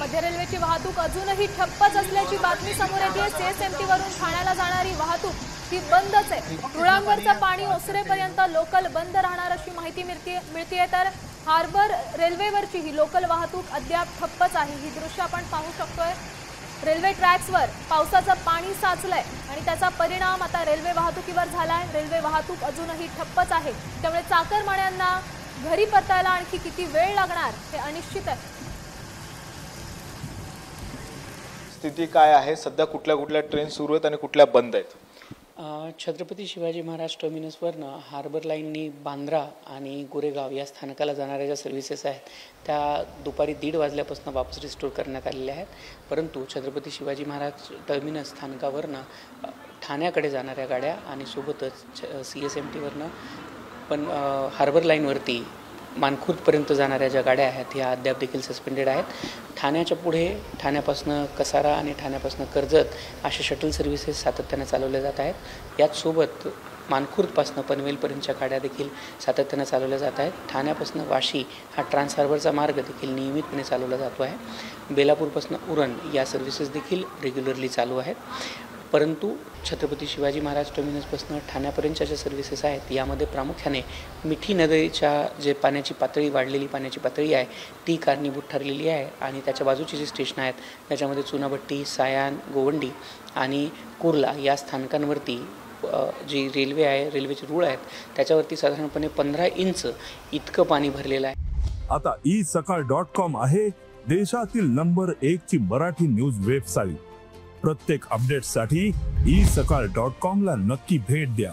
मध्य रेल्वेची वाहतूक अजूनही ठप्पच असल्याची बातमी समोर येते। सीएसएमटी वरून ठाण्याला जाणारी वाहतूक ही बंदच आहे। रुळांवरचं पाणी ओसरेपर्यंत लोकल बंद राहणार अशी माहिती मिळते। तर हार्बर रेल्वेवरची ही लोकल वाहतूक अद्याप ठप्पच आहे। ही दृश्य आपण पाहू शकतोय। रेल्वे ट्रॅक्सवर पावसाचं पाणी साचलंय आणि त्याचा परिणाम आता रेल्वे वाहतुकीवर झालाय। रेल्वे वाहतूक अजूनही ठप्पच आहे, त्यामुळे चाकरमान्यांना घरी परतायला आणखी किती वेळ लागणार हे अनिश्चित आहे। स्थिती काय आहे सध्या, कुठल्या ट्रेन सुरू आहेत आणि कुठल्या बंद आहेत? छत्रपती शिवाजी महाराज टर्मिनसवरनं हार्बर लाईननी बांद्रा आणि गोरेगाव या स्थानकाला जाणाऱ्या ज्या सर्व्हिसेस आहेत त्या दुपारी 1:30 वाजल्यापासून वापस रिस्टोर करण्यात आलेल्या आहेत। परंतु छत्रपती शिवाजी महाराज टर्मिनस स्थानकावरनं ठाण्याकडे जाणाऱ्या गाड्या आणि सोबतच CSMTवरनं पण हार्बर लाईनवरती मानखुर्दपर्यंत जाणाऱ्या ज्या गाड्या आहेत ह्या अद्याप देखील सस्पेंडेड आहेत। ठाण्याच्या पुढे ठाण्यापासून कसारा आणि ठाण्यापासून कर्जत अशा शटल सर्व्हिसेस सातत्याने चालवल्या जात आहेत। याचसोबत मानखुर्दपासून पनवेलपर्यंतच्या गाड्या देखील सातत्याने चालवल्या जात आहेत। ठाण्यापासून वाशी हा ट्रान्स हार्बरचा मार्ग देखील नियमितपणे चालवला जातो आहे। बेलापूरपासून उरण या सर्व्हिसेस देखील रेग्युलरली चालू आहेत। परंतु छत्रपती शिवाजी महाराज टर्मिनसपासून ठाण्यापर्यंतच्या ज्या सर्व्हिसेस आहेत यामध्ये प्रामुख्याने मिठी नदीच्या जे पाण्याची पातळी वाढलेली पाण्याची पातळी आहे ती कारणीभूत ठरलेली आहे आणि त्याच्या बाजूची जी स्टेशन आहेत त्याच्यामध्ये चुनाभट्टी, सायान, गोवंडी आणि कुर्ला या स्थानकांवरती जी रेल्वे आहे, रेल्वेचे रूळ आहेत त्याच्यावरती साधारणपणे 15 इंच इतकं पाणी भरलेलं आहे। आता isakal.com आहे देशातील नंबर 1 ची मराठी न्यूज वेबसाईट। प्रत्येक अपडेटसाठी isakal.com ला नक्की भेट द्या।